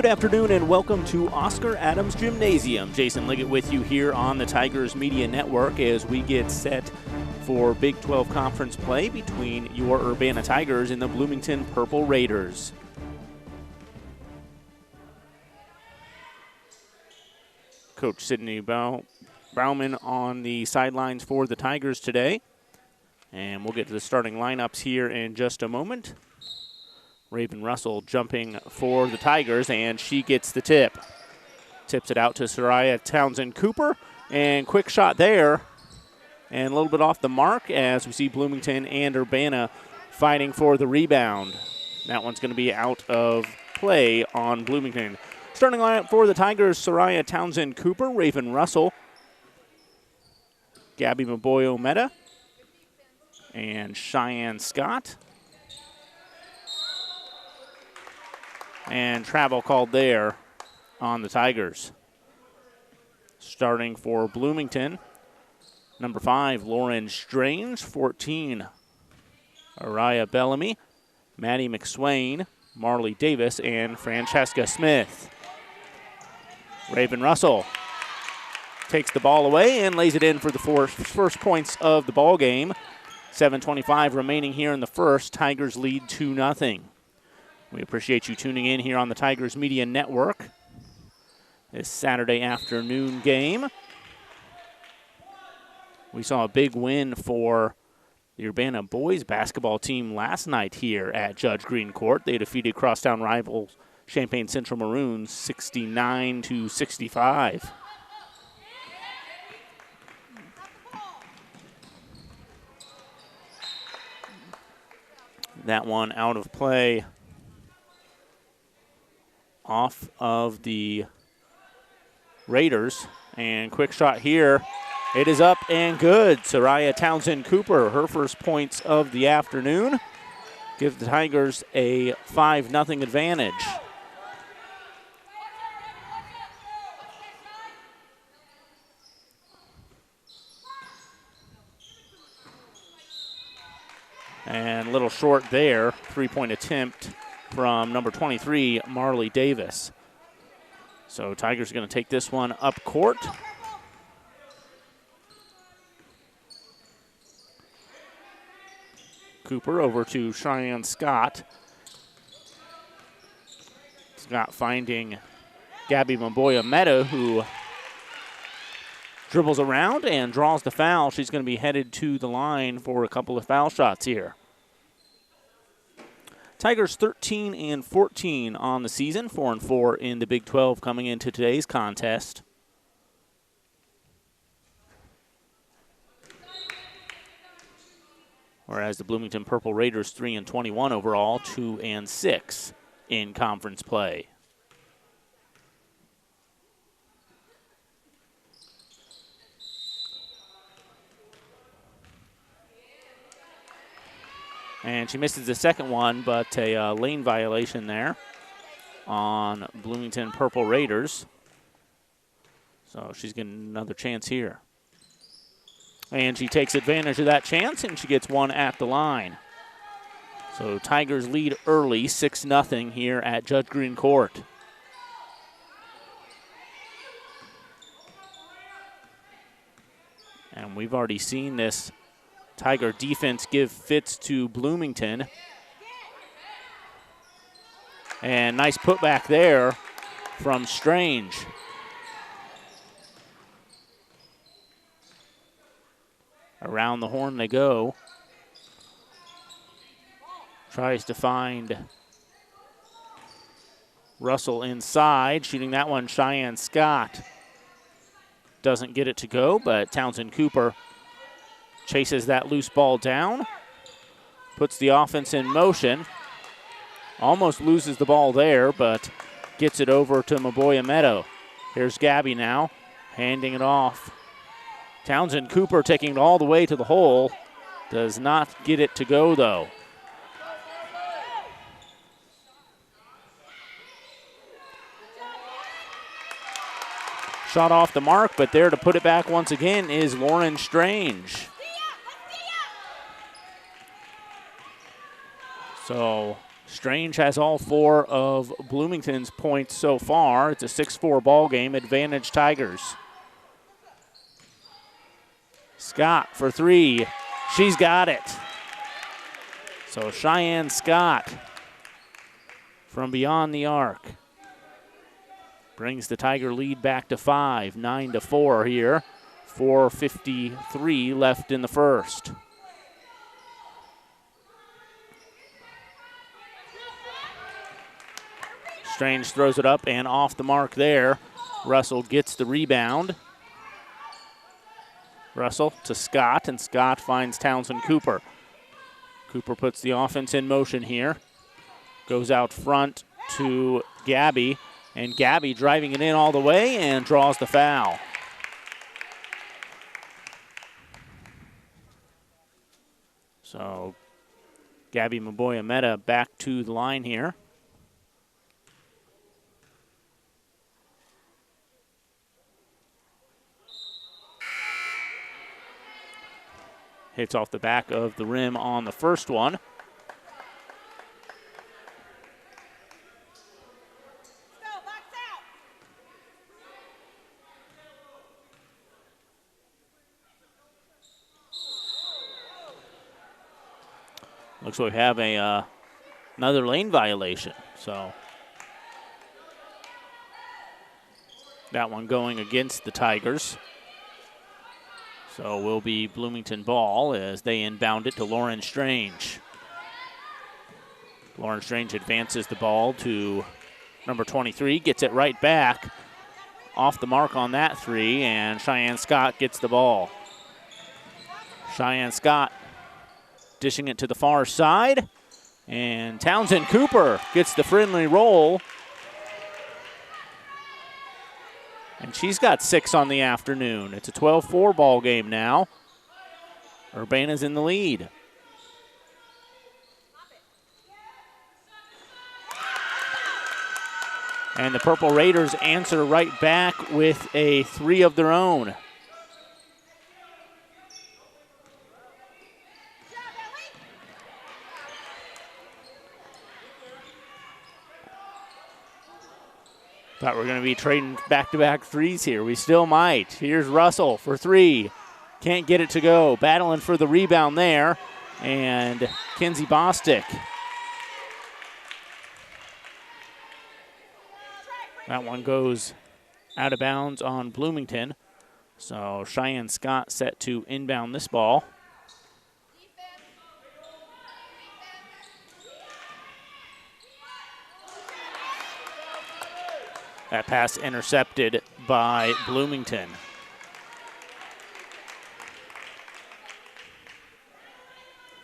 Good afternoon and welcome to Oscar Adams Gymnasium. Jason Liggett with you here on the Tigers Media Network as we get set for Big 12 Conference play between your Urbana Tigers and the Bloomington Purple Raiders. Coach Sydney Bauman on the sidelines for the Tigers today. And we'll get to the starting lineups here in just a moment. Raven Russell jumping for the Tigers, and she gets the tip. Tips it out to Soraya Townsend Cooper, and quick shot there. And a little bit off the mark as we see Bloomington and Urbana fighting for the rebound. That one's going to be out of play on Bloomington. Starting lineup for the Tigers, Soraya Townsend Cooper, Raven Russell, Gabby Maboyo-Meta, and Cheyenne Scott. And travel called there on the Tigers. Starting for Bloomington, number 5, Lauren Strange, 14, Araya Bellamy, Maddie McSwain, Marley Davis, and Francesca Smith. Raven Russell takes the ball away and lays it in for the first points of the ball game. 7:25 remaining here in the first. Tigers lead 2-0. We appreciate you tuning in here on the Tigers Media Network. This Saturday afternoon game. We saw a big win for the Urbana boys basketball team last night here at Judge Green Court. They defeated crosstown rivals Champaign Central Maroons 69-65. That one out of play. Off of the Raiders, and quick shot here. It is up and good. Soraya Townsend Cooper, her first points of the afternoon, give the Tigers a 5-0 advantage. And a little short there, three-point attempt from number 23, Marley Davis. So Tigers are going to take this one up court. Cooper over to Cheyenne Scott. Scott finding Gabby Maboyo-Meta, who dribbles around and draws the foul. She's going to be headed to the line for a couple of foul shots here. Tigers 13-14 on the season, 4-4 in the Big 12 coming into today's contest. Whereas the Bloomington Purple Raiders 3-21 overall, 2-6 in conference play. And she misses the second one, but a lane violation there on Bloomington Purple Raiders. So she's getting another chance here. And she takes advantage of that chance, and she gets one at the line. So Tigers lead early, 6-0 here at Judge Green Court. And we've already seen this Tiger defense give fits to Bloomington. And nice putback there from Strange. Around the horn they go. Tries to find Russell inside. Shooting that one, Cheyenne Scott. Doesn't get it to go, but Townsend Cooper chases that loose ball down, puts the offense in motion, almost loses the ball there, but gets it over to Maboyo-Meta. Here's Gabby now, handing it off. Townsend Cooper taking it all the way to the hole, does not get it to go though. Shot off the mark, but there to put it back once again is Lauren Strange. So Strange has all 4 of Bloomington's points so far. It's a 6-4 ball game. Advantage Tigers. Scott for 3. She's got it. So Cheyenne Scott from beyond the arc brings the Tiger lead back to 5, 9-4 here. 4:53 left in the first. Strange throws it up and off the mark there. Russell gets the rebound. Russell to Scott, and Scott finds Townsend Cooper. Cooper puts the offense in motion here. Goes out front to Gabby, and Gabby driving it in all the way and draws the foul. So Gabby Maboya-Meta back to the line here. Hits off the back of the rim on the first one. Looks like we have another lane violation. So that one going against the Tigers. So will be Bloomington ball as they inbound it to Lauren Strange. Lauren Strange advances the ball to number 23, gets it right back. Off the mark on that 3, and Cheyenne Scott gets the ball. Cheyenne Scott dishing it to the far side, and Townsend Cooper gets the friendly roll. And she's got 6 on the afternoon. It's a 12-4 ball game now. Urbana's in the lead. And the Purple Raiders answer right back with a 3 of their own. Thought we were going to be trading back-to-back 3s here. We still might. Here's Russell for 3. Can't get it to go. Battling for the rebound there. And Kinsey Bostick. That one goes out of bounds on Bloomington. So Cheyenne Scott set to inbound this ball. That pass intercepted by Bloomington.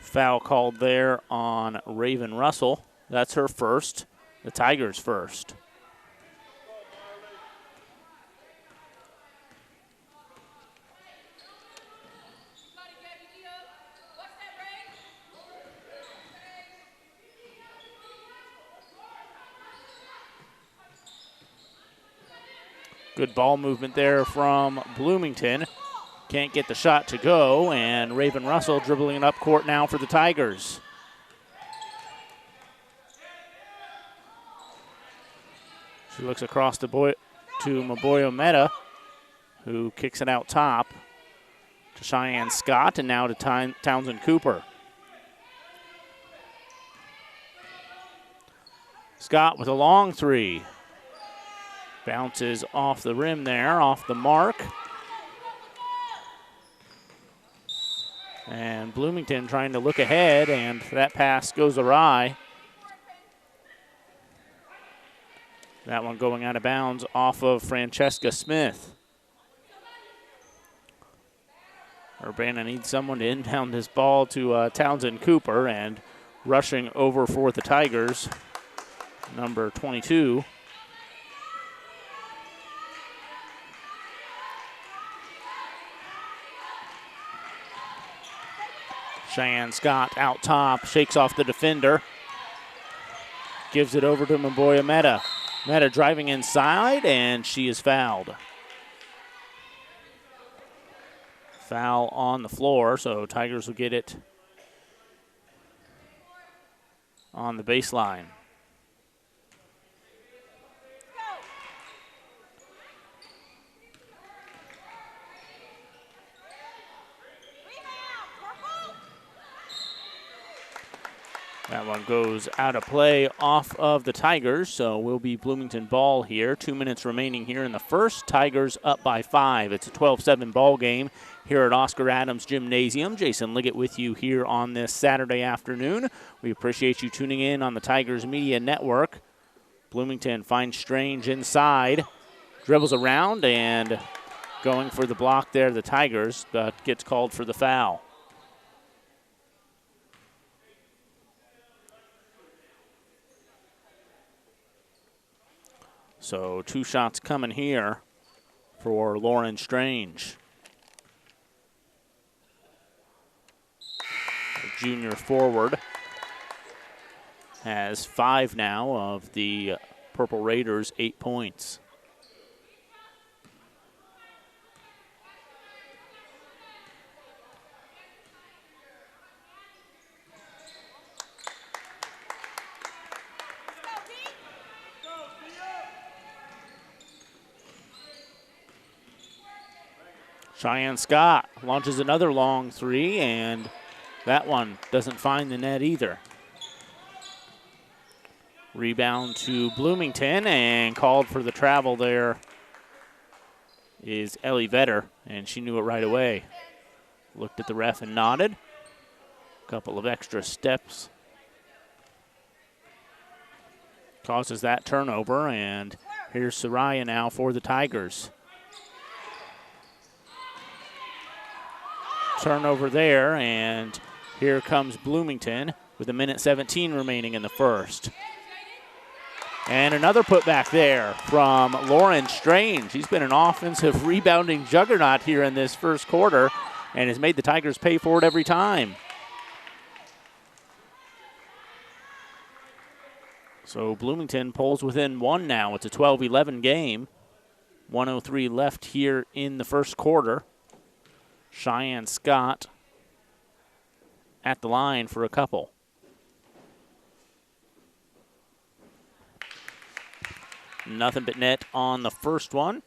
Foul called there on Raven Russell. That's her first. The Tigers' first. Good ball movement there from Bloomington. Can't get the shot to go, and Raven Russell dribbling it up court now for the Tigers. She looks across to Maboya-Meta, who kicks it out top to Cheyenne Scott, and now to Townsend Cooper. Scott with a long 3. Bounces off the rim there, off the mark. And Bloomington trying to look ahead, and that pass goes awry. That one going out of bounds off of Francesca Smith. Urbana needs someone to inbound this ball to Townsend Cooper, and rushing over for the Tigers, number 22. Cheyenne Scott out top, shakes off the defender. Gives it over to Maboya-Meta. Meta driving inside, and she is fouled. Foul on the floor, so Tigers will get it on the baseline. That one goes out of play off of the Tigers, so will be Bloomington ball here. 2 minutes remaining here in the first. Tigers up by 5. It's a 12-7 ball game here at Oscar Adams Gymnasium. Jason Liggett with you here on this Saturday afternoon. We appreciate you tuning in on the Tigers Media Network. Bloomington finds Strange inside, dribbles around, and going for the block there, the Tigers, but gets called for the foul. So 2 shots coming here for Lauren Strange. The junior forward has 5 now of the Purple Raiders' 8 points. Cheyenne Scott launches another long 3, and that one doesn't find the net either. Rebound to Bloomington, and called for the travel there is Ellie Vetter, and she knew it right away. Looked at the ref and nodded. Couple of extra steps causes that turnover, and here's Soraya now for the Tigers. Turnover there, and here comes Bloomington with 1:17 remaining in the first. And another putback there from Lauren Strange. He's been an offensive rebounding juggernaut here in this first quarter and has made the Tigers pay for it every time. So Bloomington pulls within 1 now. It's a 12-11 game. 1:03 left here in the first quarter. Cheyenne Scott at the line for a couple. Nothing but net on the first one.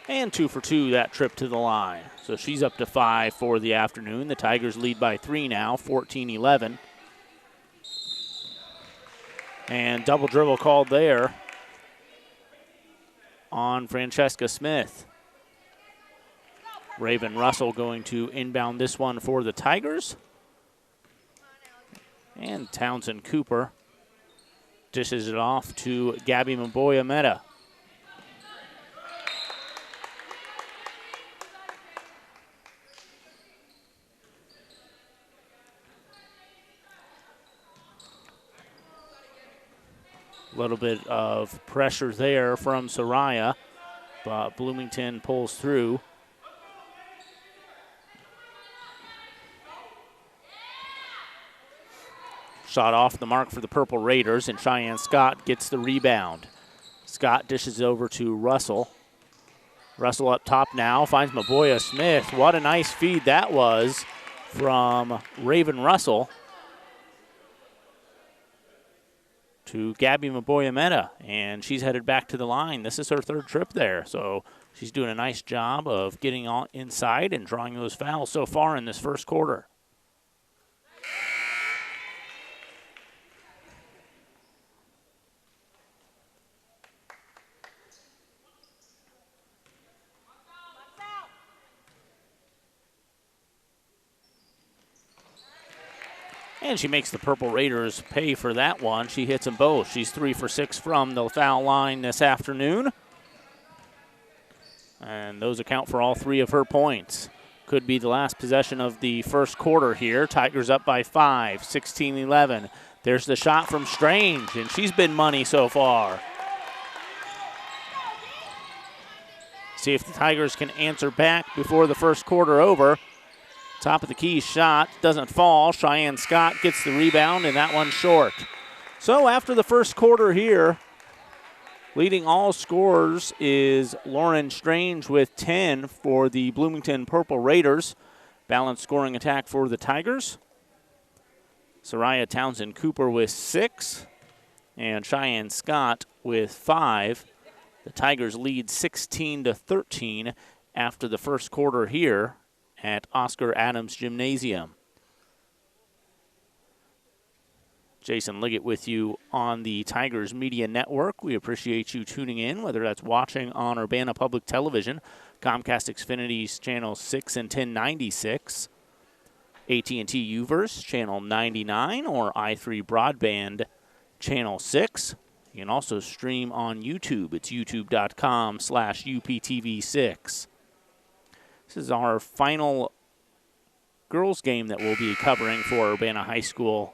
And 2 for 2 that trip to the line. So she's up to 5 for the afternoon. The Tigers lead by 3 now, 14-11. And double dribble called there on Francesca Smith. Raven Russell going to inbound this one for the Tigers. And Townsend Cooper dishes it off to Gabby Maboya Meta. A little bit of pressure there from Soraya, but Bloomington pulls through. Shot off the mark for the Purple Raiders, and Cheyenne Scott gets the rebound. Scott dishes over to Russell. Russell up top now, finds Maboya Smith. What a nice feed that was from Raven Russell to Gabby Maboya Meta, and she's headed back to the line. This is her 3rd trip there, so she's doing a nice job of getting on inside and drawing those fouls so far in this first quarter. And she makes the Purple Raiders pay for that one. She hits them both. She's 3 for 6 from the foul line this afternoon. And those account for all 3 of her points. Could be the last possession of the first quarter here. Tigers up by 5, 16-11. There's the shot from Strange, and she's been money so far. See if the Tigers can answer back before the first quarter over. Top of the key shot doesn't fall. Cheyenne Scott gets the rebound, and that one's short. So after the first quarter here, leading all scorers is Lauren Strange with 10 for the Bloomington Purple Raiders. Balanced scoring attack for the Tigers. Soraya Townsend Cooper with 6 and Cheyenne Scott with 5. The Tigers lead 16-13 after the first quarter here at Oscar Adams Gymnasium. Jason Liggett with you on the Tigers Media Network. We appreciate you tuning in, whether that's watching on Urbana Public Television, Comcast Xfinity's Channel 6 and 1096, AT&T UVerse, Channel 99, or i3 Broadband, Channel 6. You can also stream on YouTube. It's youtube.com/UPTV6. This is our final girls game that we'll be covering for Urbana High School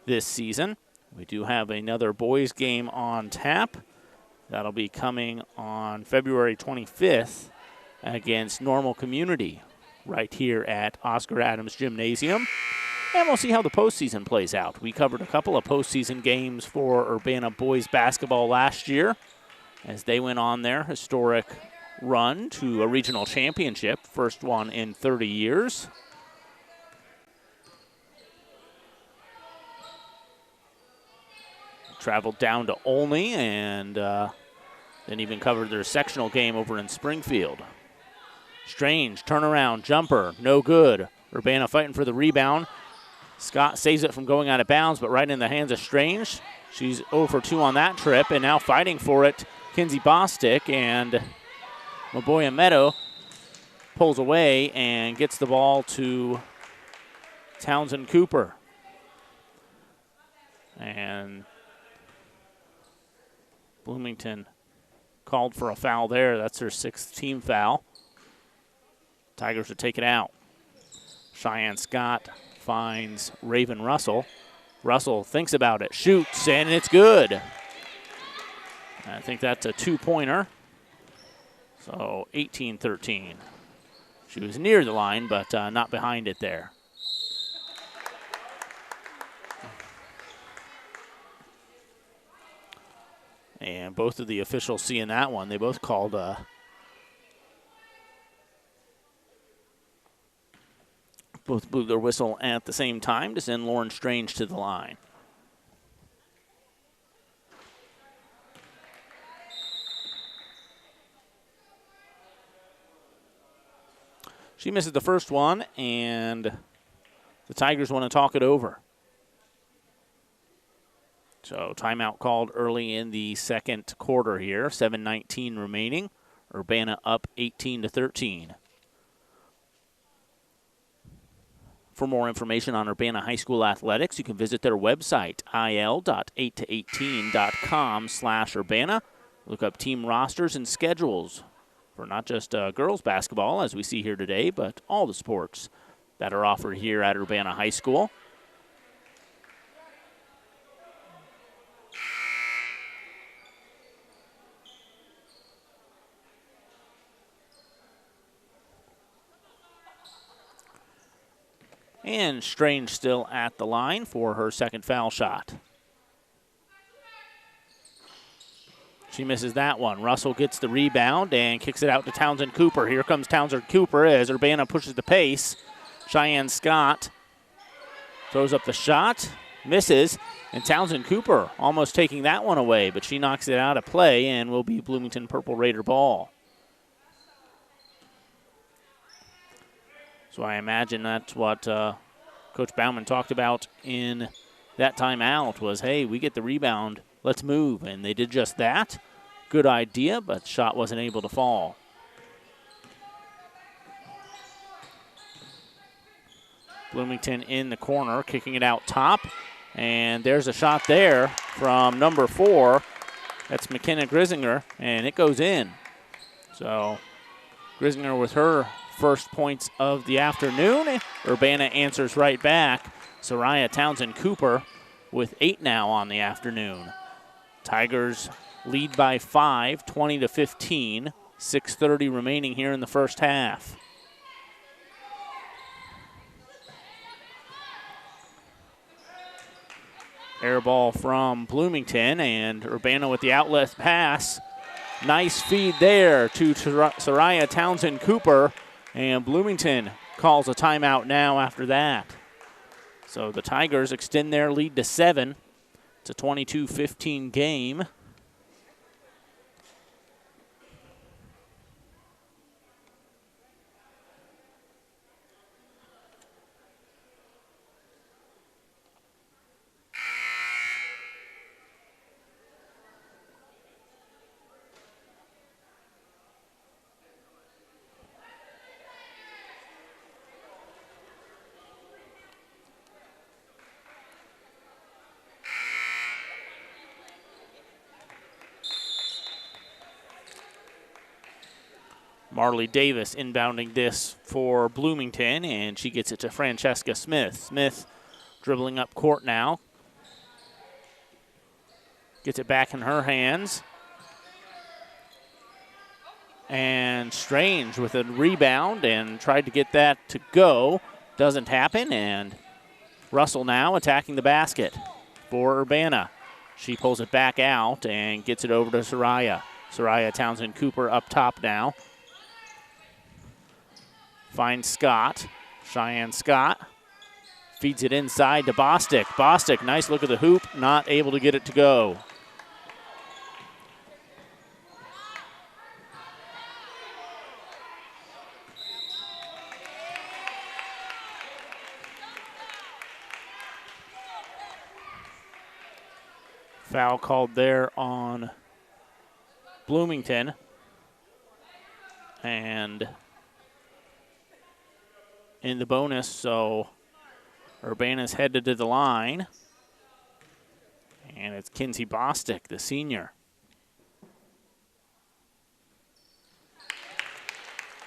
this season. We do have another boys game on tap. That'll be coming on February 25th against Normal Community right here at Oscar Adams Gymnasium. And we'll see how the postseason plays out. We covered a couple of postseason games for Urbana boys basketball last year as they went on their historic run to a regional championship, first one in 30 years. Traveled down to Olney and then even covered their sectional game over in Springfield. Strange, turnaround, jumper, no good. Urbana fighting for the rebound. Scott saves it from going out of bounds, but right in the hands of Strange. She's 0 for 2 on that trip, and now fighting for it, Kinsey Bostick, and Maboya Meadow pulls away and gets the ball to Townsend Cooper. And Bloomington called for a foul there. That's their 6th team foul. Tigers will take it out. Cheyenne Scott finds Raven Russell. Russell thinks about it, shoots, and it's good. I think that's a 2-pointer. So 18-13. She was near the line, but not behind it there. And both of the officials seeing that one, they both called both blew their whistle at the same time to send Lauren Strange to the line. She misses the first one, and the Tigers want to talk it over. So timeout called early in the second quarter here. 7:19 remaining. Urbana up 18-13. For more information on Urbana High School athletics, you can visit their website, il.8to18.com/Urbana. Look up team rosters and schedules for not just girls basketball, as we see here today, but all the sports that are offered here at Urbana High School. And Strange still at the line for her second foul shot. She misses that one. Russell gets the rebound and kicks it out to Townsend Cooper. Here comes Townsend Cooper as Urbana pushes the pace. Cheyenne Scott throws up the shot, misses, and Townsend Cooper almost taking that one away, but she knocks it out of play and will be Bloomington Purple Raider ball. So I imagine that's what Coach Bauman talked about in that timeout was, hey, we get the rebound, let's move. And they did just that. Good idea, but shot wasn't able to fall. Bloomington in the corner, kicking it out top. And there's a shot there from number 4. That's McKenna Grisinger, and it goes in. So Grisinger with her first points of the afternoon. Urbana answers right back. Soraya Townsend Cooper with 8 now on the afternoon. Tigers lead by 5, 20-15. 6:30 remaining here in the first half. Air ball from Bloomington, and Urbana with the outlet pass. Nice feed there to Soraya Townsend Cooper, and Bloomington calls a timeout now after that. So the Tigers extend their lead to 7. It's a 22-15 game. Marley Davis inbounding this for Bloomington, and she gets it to Francesca Smith. Smith dribbling up court now. Gets it back in her hands. And Strange with a rebound and tried to get that to go. Doesn't happen, and Russell now attacking the basket for Urbana. She pulls it back out and gets it over to Soraya. Soraya Townsend Cooper up top now. Finds Scott. Cheyenne Scott feeds it inside to Bostic. Bostic, nice look at the hoop, not able to get it to go. Foul called there on Bloomington. And in the bonus, so Urbana's headed to the line. And it's Kinsey Bostic, the senior.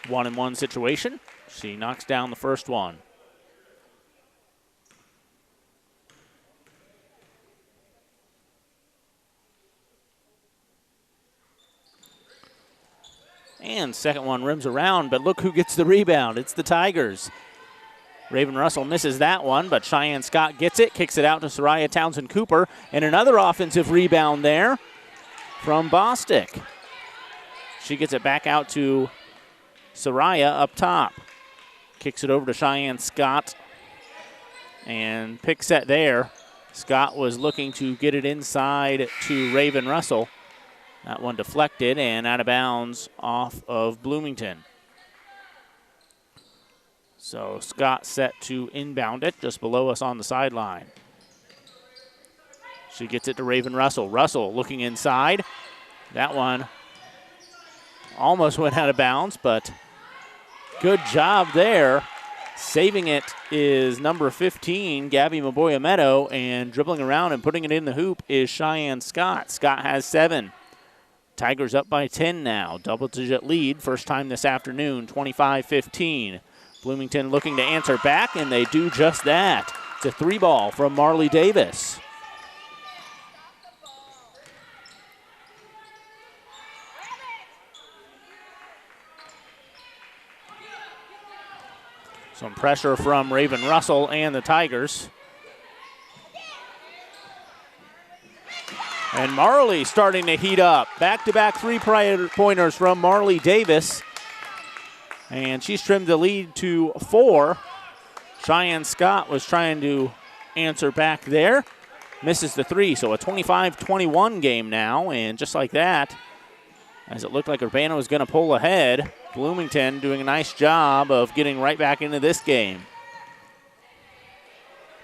1-and-1 situation. She knocks down the first one. And second one rims around, but look who gets the rebound. It's the Tigers. Raven Russell misses that one, but Cheyenne Scott gets it, kicks it out to Soraya Townsend Cooper, and another offensive rebound there from Bostic. She gets it back out to Soraya up top. Kicks it over to Cheyenne Scott and picks it there. Scott was looking to get it inside to Raven Russell. That one deflected and out of bounds off of Bloomington. So Scott set to inbound it just below us on the sideline. She gets it to Raven Russell. Russell looking inside. That one almost went out of bounds, but good job there. Saving it is number 15, Gabby Maboya-Meadow, and dribbling around and putting it in the hoop is Cheyenne Scott. Scott has 7. Tigers up by 10 now. Double-digit lead, first time this afternoon, 25-15. Bloomington looking to answer back, and they do just that. It's a 3-ball from Marley Davis. Some pressure from Raven Russell and the Tigers. And Marley starting to heat up. Back-to-back three-pointers from Marley Davis. And she's trimmed the lead to 4. Cheyenne Scott was trying to answer back there. Misses the 3, so a 25-21 game now. And just like that, as it looked like Urbana was going to pull ahead, Bloomington doing a nice job of getting right back into this game.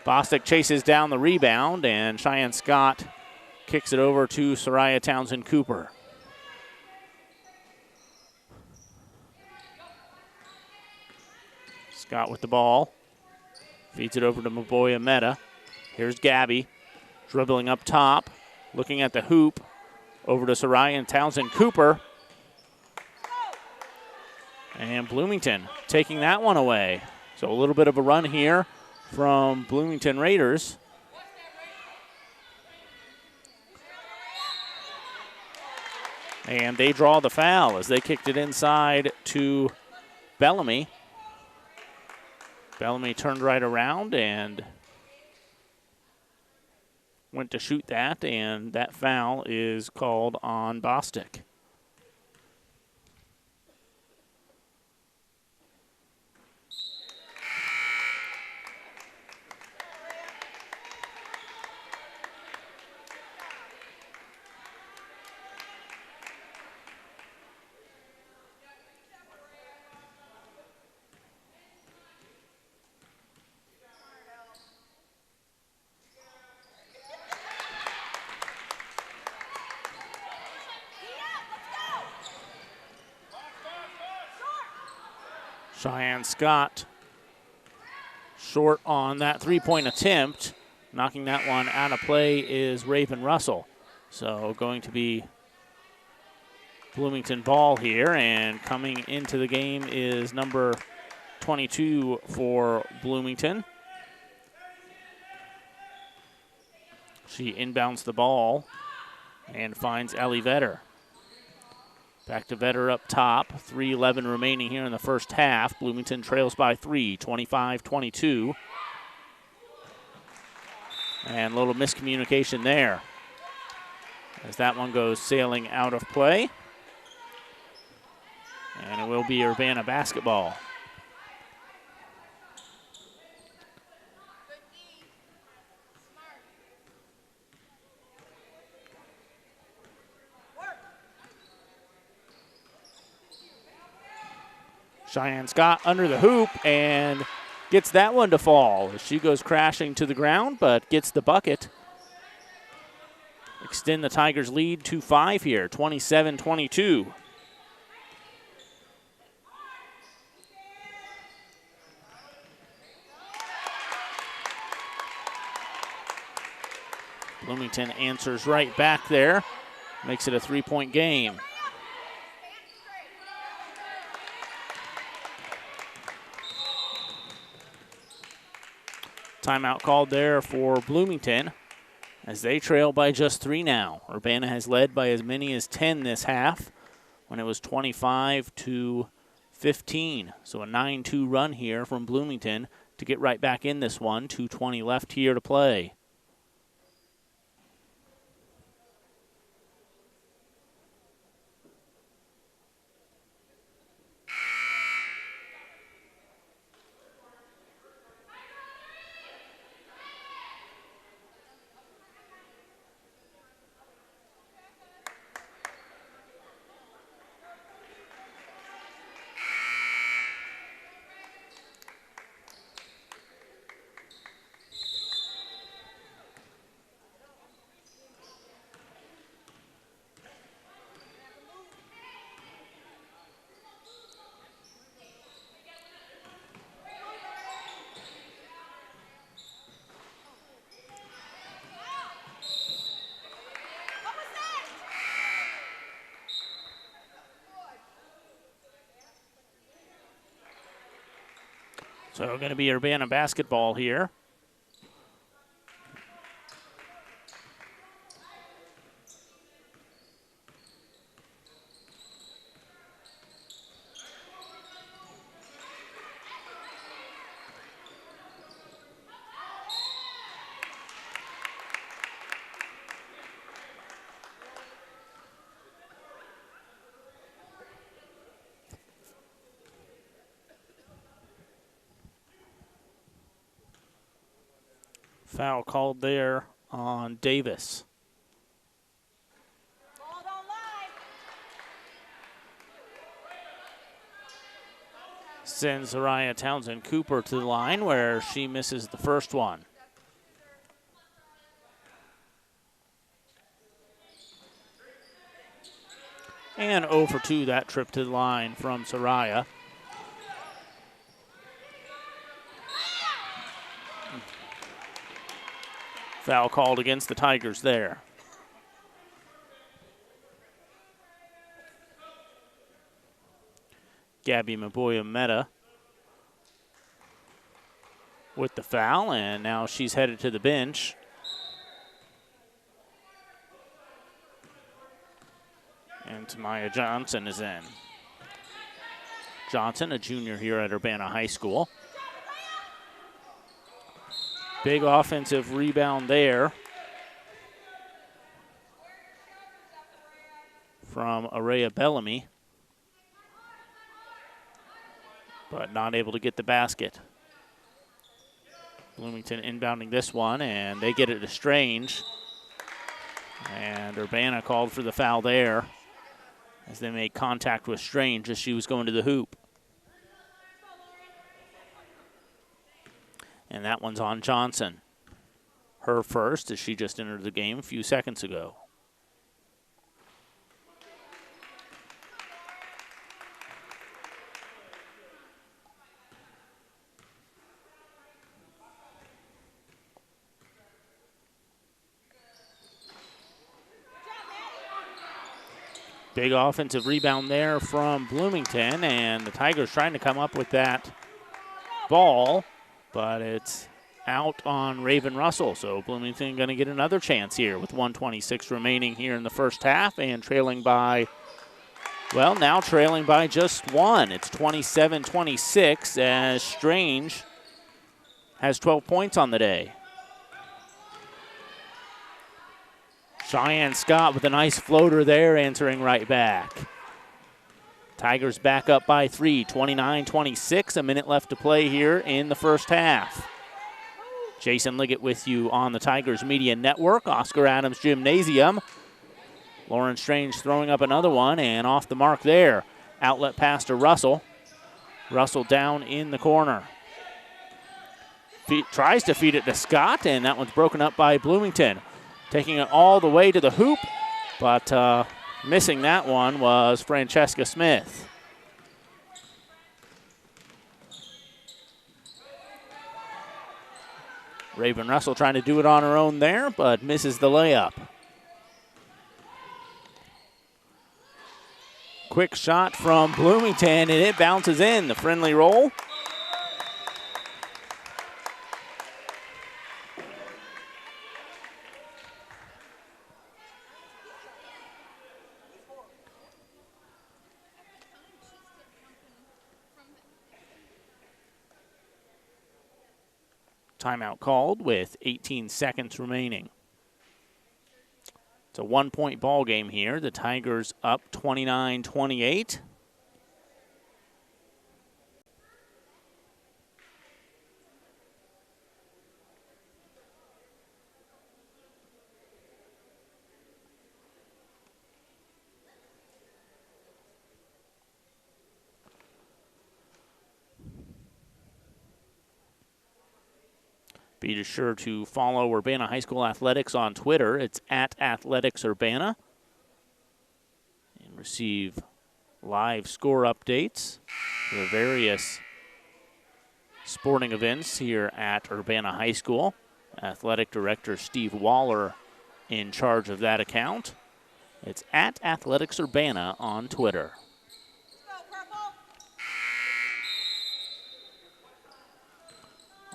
Bostic chases down the rebound, and Cheyenne Scott kicks it over to Soraya Townsend Cooper. Scott with the ball. Feeds it over to Maboya-Meadow. Here's Gabby dribbling up top, looking at the hoop. Over to Soraya Townsend Cooper. And Bloomington taking that one away. So a little bit of a run here from Bloomington Raiders. And they draw the foul as they kicked it inside to Bellamy. Bellamy turned right around and went to shoot that, and that foul is called on Bostic. Cheyenne Scott short on that three-point attempt. Knocking that one out of play is Raven Russell. So going to be Bloomington ball here, and coming into the game is number 22 for Bloomington. She inbounds the ball and finds Ellie Vetter. Back to Vetter up top. 3:11 remaining here in the first half. Bloomington trails by 3, 25-22. And a little miscommunication there as that one goes sailing out of play. And it will be Urbana basketball. Cheyenne Scott under the hoop and gets that one to fall. She goes crashing to the ground, but gets the bucket. Extend the Tigers' lead to 5 here, 27-22. Bloomington answers right back there, makes it a 3-point game. Timeout called there for Bloomington as they trail by just 3 now. Urbana has led by as many as 10 this half when it was 25-15. So a 9-2 run here from Bloomington to get right back in this one. 2:20 left here to play. So going to be Urbana basketball here. Foul called there on Davis. Sends Zariah Townsend Cooper to the line where she misses the first one. And 0 for 2 that trip to the line from Zariah. Foul called against the Tigers there. Gabby Maboya Meta with the foul, and now she's headed to the bench. And Tamaya Johnson is in. Johnson, a junior here at Urbana High School. Big offensive rebound there from Araya Bellamy, but not able to get the basket. Bloomington inbounding this one, and they get it to Strange. And Urbana called for the foul there as they made contact with Strange as she was going to the hoop. And that one's on Johnson. Her first, as she just entered the game a few seconds ago. Big offensive rebound there from Bloomington, and the Tigers trying to come up with that ball, but it's out on Raven Russell. So Bloomington going to get another chance here with 1:26 remaining here in the first half, and trailing by, well, now trailing by just one. It's 27-26 as Strange has 12 points on the day. Cheyenne Scott with a nice floater there, answering right back. Tigers back up by 3, 29-26. A minute left to play here in the first half. Jason Liggett with you on the Tigers Media Network. Oscar Adams Gymnasium. Lauren Strange throwing up another one, and off the mark there. Outlet pass to Russell. Russell down in the corner. Tries to feed it to Scott, and that one's broken up by Bloomington. Taking it all the way to the hoop, but missing that one was Francesca Smith. Raven Russell trying to do it on her own there, but misses the layup. Quick shot from Bloomington, and it bounces in. The friendly roll. Timeout called with 18 seconds remaining. It's a 1-point ball game here. The Tigers up 29-28. Be sure to follow Urbana High School Athletics on Twitter. It's at AthleticsUrbana. And receive live score updates for the various sporting events here at Urbana High School. Athletic Director Steve Waller in charge of that account. It's at AthleticsUrbana on Twitter.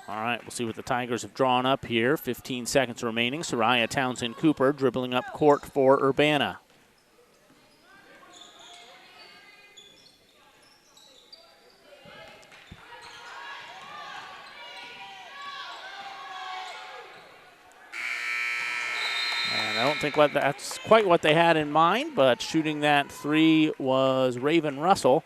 All right, we'll see what the Tigers have drawn up here. 15 seconds remaining. Soraya Townsend Cooper dribbling up court for Urbana. And I don't think that's quite what they had in mind, but shooting that three was Raven Russell.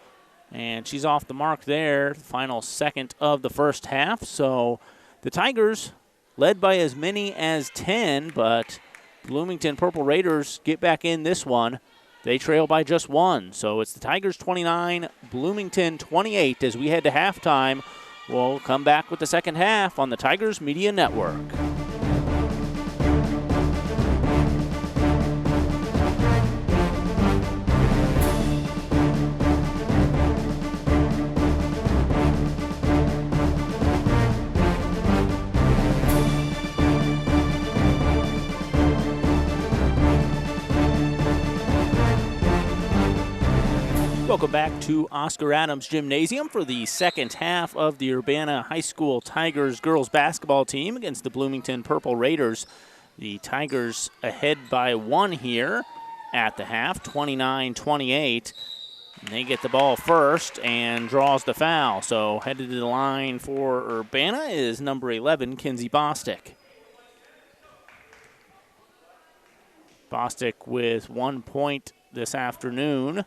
And she's off the mark there, final second of the first half. So the Tigers led by as many as 10, but Bloomington Purple Raiders get back in this one. They trail by just one. So it's the Tigers 29, Bloomington 28 as we head to halftime. We'll come back with the second half on the Tigers Media Network. Welcome back to Oscar Adams Gymnasium for the second half of the Urbana High School Tigers girls basketball team against the Bloomington Purple Raiders. The Tigers ahead by one here at the half, 29-28. They get the ball first and draws the foul. So headed to the line for Urbana is number 11, Kinsey Bostic. Bostic with 1 point this afternoon.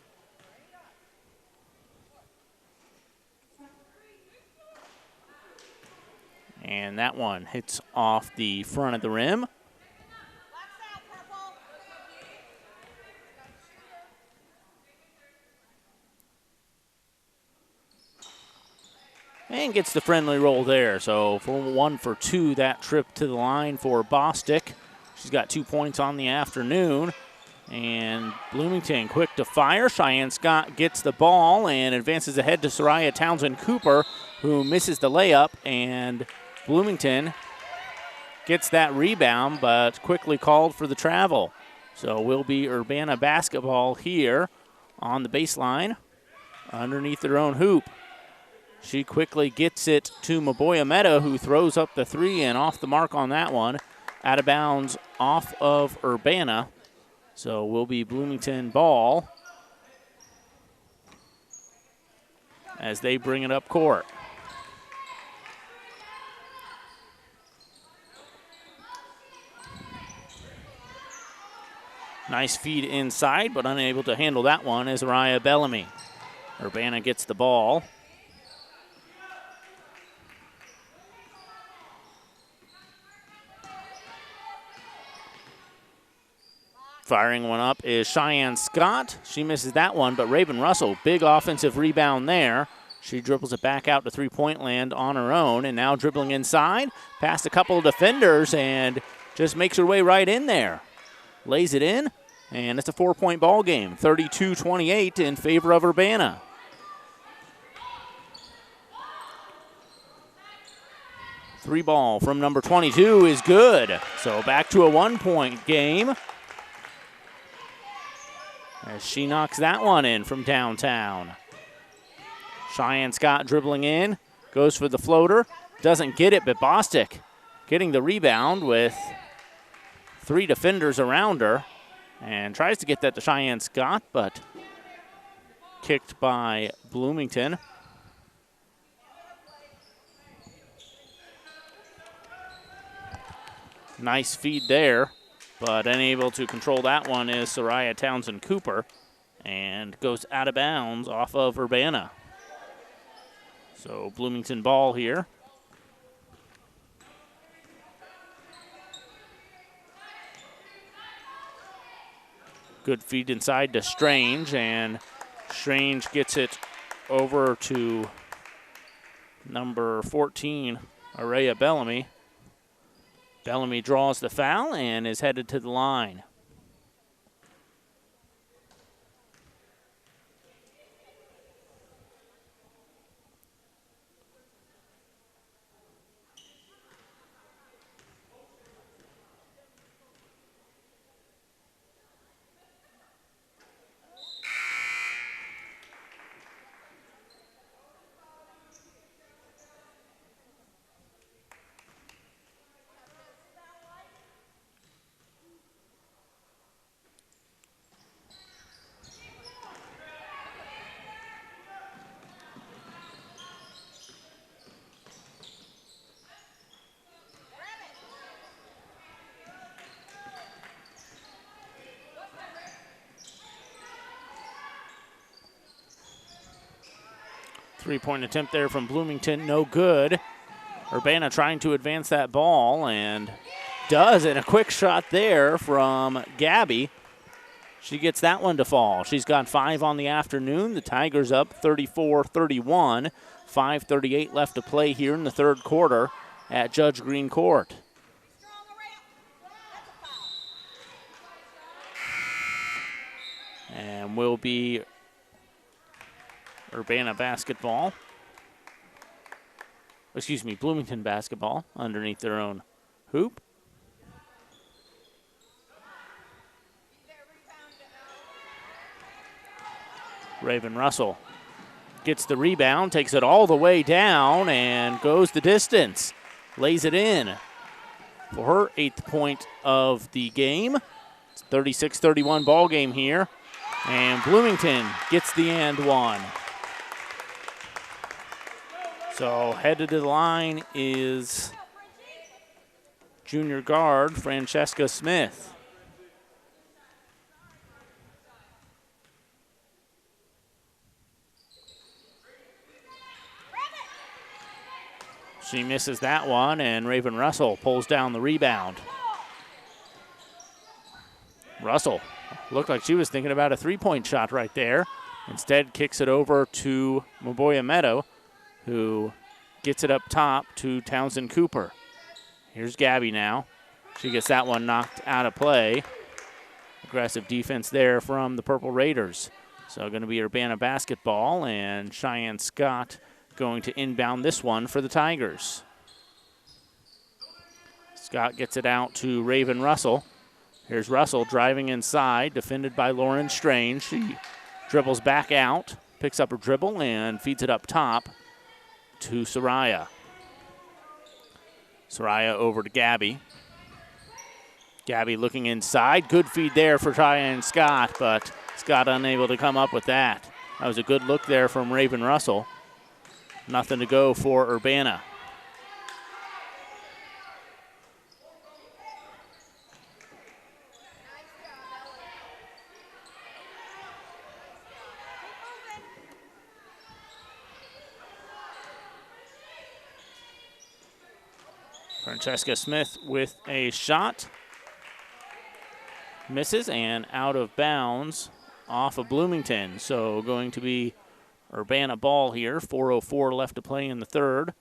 And that one hits off the front of the rim. And gets the friendly roll there. So for 1 for 2 that trip to the line for Bostic. She's got 2 points on the afternoon. And Bloomington quick to fire. Cheyenne Scott gets the ball and advances ahead to Soraya Townsend Cooper, who misses the layup. And Bloomington gets that rebound, but quickly called for the travel. So will be Urbana basketball here on the baseline underneath their own hoop. She quickly gets it to Maboya Meta, who throws up the three and off the mark on that one. Out of bounds off of Urbana. So will be Bloomington ball as they bring it up court. Nice feed inside, but unable to handle that one is Raya Bellamy. Urbana gets the ball. Firing one up is Cheyenne Scott. She misses that one, but Raven Russell, big offensive rebound there. She dribbles it back out to three-point land on her own, and now dribbling inside, past a couple of defenders, and just makes her way right in there. Lays it in, and it's a 4-point ball game, 32-28 in favor of Urbana. Three ball from number 22 is good. So back to a 1-point game as she knocks that one in from downtown. Cheyenne Scott dribbling in, goes for the floater, doesn't get it, but Bostic getting the rebound with three defenders around her and tries to get that to Cheyenne Scott, but kicked by Bloomington. Nice feed there, but unable to control that one is Soraya Townsend Cooper and goes out of bounds off of Urbana. So Bloomington ball here. Good feed inside to Strange, and Strange gets it over to number 14, Araya Bellamy. Bellamy draws the foul and is headed to the line. Three-point attempt there from Bloomington, no good. Urbana trying to advance that ball and does, and a quick shot there from Gabby. She gets that one to fall. She's got 5 on the afternoon. The Tigers up 34-31. 5:38 left to play here in the third quarter at Judge Green Court. And will be Urbana basketball. Excuse me, Bloomington basketball underneath their own hoop. Raven Russell gets the rebound, takes it all the way down, and goes the distance. Lays it in for her 8th point of the game. It's 36-31 ball game here. And Bloomington gets the and one. So headed to the line is junior guard Francesca Smith. She misses that one, and Raven Russell pulls down the rebound. Russell looked like she was thinking about a three-point shot right there. Instead, kicks it over to Maboya Meadow, who gets it up top to Townsend Cooper. Here's Gabby now. She gets that one knocked out of play. Aggressive defense there from the Purple Raiders. So going to be Urbana basketball, and Cheyenne Scott going to inbound this one for the Tigers. Scott gets it out to Raven Russell. Here's Russell driving inside, defended by Lauren Strange. She dribbles back out, picks up her dribble, and feeds it up top to Soraya. Soraya over to Gabby. Gabby looking inside. Good feed there for Cheyenne Scott, but Scott unable to come up with that. That was a good look there from Raven Russell. Nothing to go for Urbana. Francesca Smith with a shot. Misses and out of bounds off of Bloomington. So going to be Urbana ball here. 4:04 left to play in the third.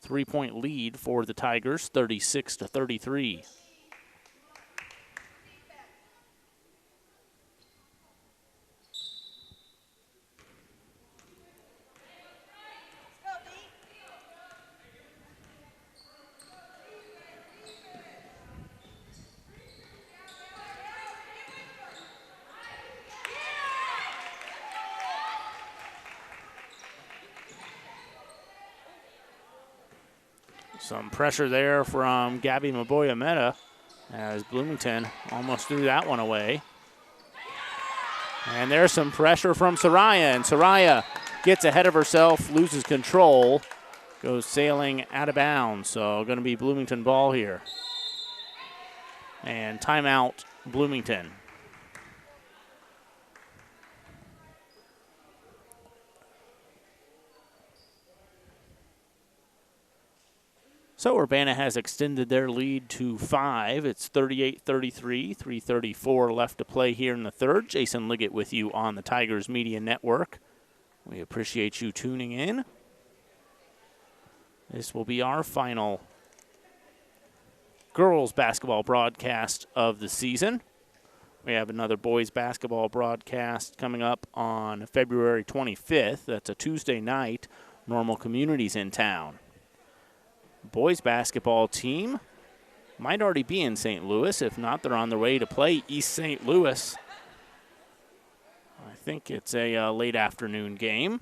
3-point lead for the Tigers, 36-33. Some pressure there from Gabby Maboya Meta as Bloomington almost threw that one away. And there's some pressure from Soraya, and Soraya gets ahead of herself, loses control, goes sailing out of bounds. So going to be Bloomington ball here. And timeout, Bloomington. So Urbana has extended their lead to 5. It's 38-33, 3:34 left to play here in the third. Jason Liggett with you on the Tigers Media Network. We appreciate you tuning in. This will be our final girls basketball broadcast of the season. We have another boys basketball broadcast coming up on February 25th. That's a Tuesday night. Normal Communities in town. Boys basketball team might already be in St. Louis. If not, they're on their way to play East St. Louis. I think it's a late afternoon game.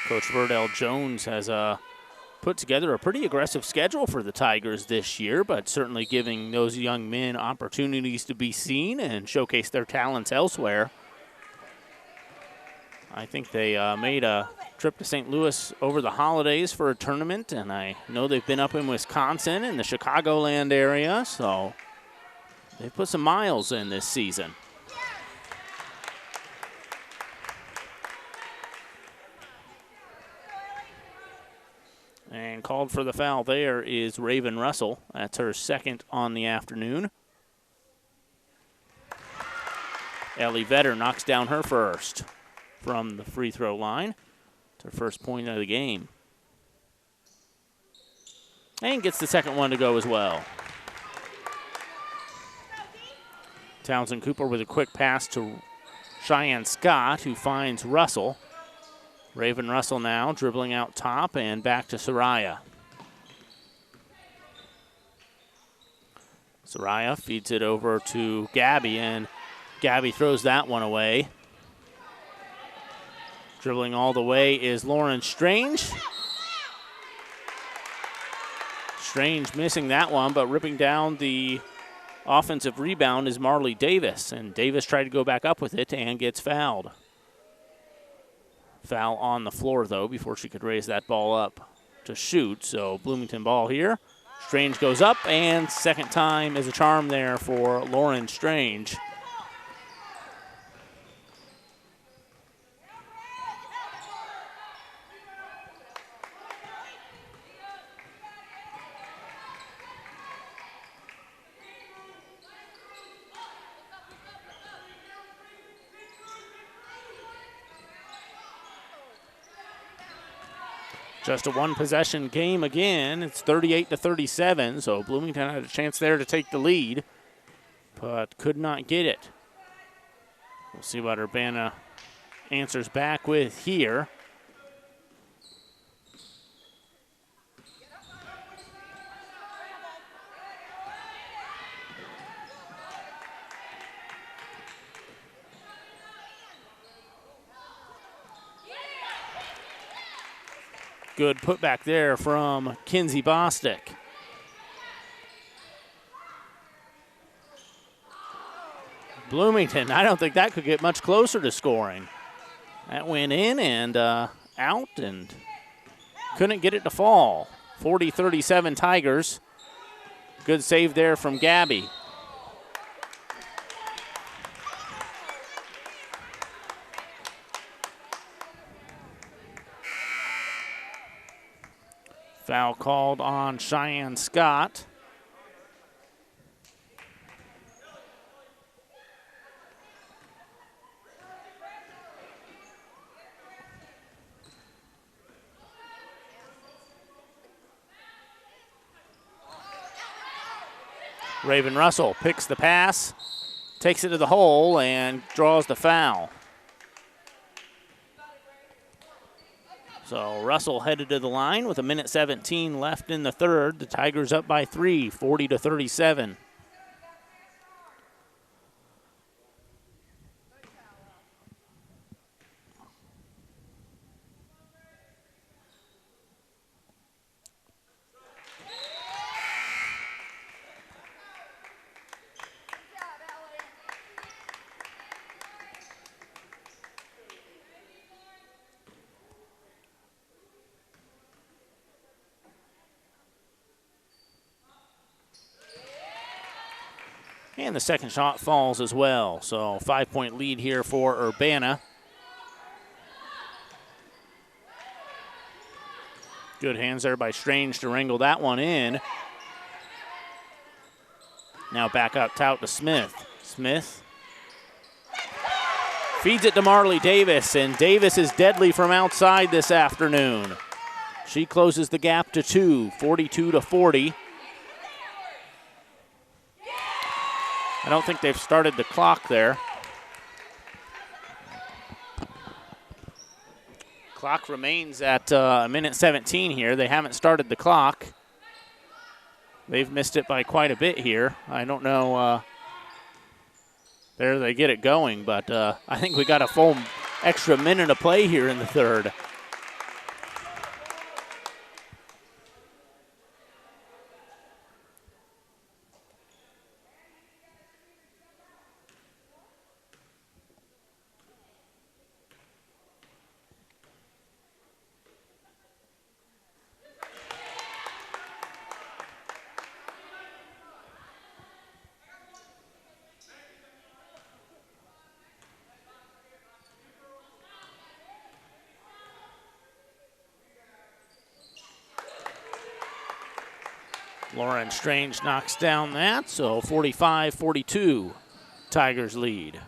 Coach Verdell Jones has put together a pretty aggressive schedule for the Tigers this year, but certainly giving those young men opportunities to be seen and showcase their talents elsewhere. I think they made a trip to St. Louis over the holidays for a tournament, and I know they've been up in Wisconsin in the Chicagoland area, so they've put some miles in this season. And called for the foul there is Raven Russell. That's her second on the afternoon. Ellie Vetter knocks down her first from the free throw line. It's her first point of the game. And gets the second one to go as well. Townsend Cooper with a quick pass to Cheyenne Scott, who finds Russell. Raven Russell now dribbling out top and back to Soraya. Soraya feeds it over to Gabby, and Gabby throws that one away. Dribbling all the way is Lauren Strange. Strange missing that one, but ripping down the offensive rebound is Marley Davis. And Davis tried to go back up with it and gets fouled. Foul on the floor, though, before she could raise that ball up to shoot. So Bloomington ball here. Strange goes up, and second time is a charm there for Lauren Strange. Just a one-possession game again. It's 38-37, so Bloomington had a chance there to take the lead, but could not get it. We'll see what Urbana answers back with here. Good putback there from Kinsey Bostic. Bloomington, I don't think that could get much closer to scoring. That went in and out and couldn't get it to fall. 40-37 Tigers. Good save there from Gabby. Foul called on Cheyenne Scott. Raven Russell picks the pass, takes it to the hole, and draws the foul. So Russell headed to the line with 1:17 left in the third. The Tigers up by 3, 40-37. And the second shot falls as well. So 5-point lead here for Urbana. Good hands there by Strange to wrangle that one in. Now back up tout to Smith. Smith feeds it to Marley Davis, and Davis is deadly from outside this afternoon. She closes the gap to 2, 42-40. I don't think they've started the clock there. Clock remains at 1:17 here. They haven't started the clock. They've missed it by quite a bit here. I don't know. There they get it going, but I think we got a full extra minute of play here in the third. Lauren Strange knocks down that, so 45-42, Tigers lead.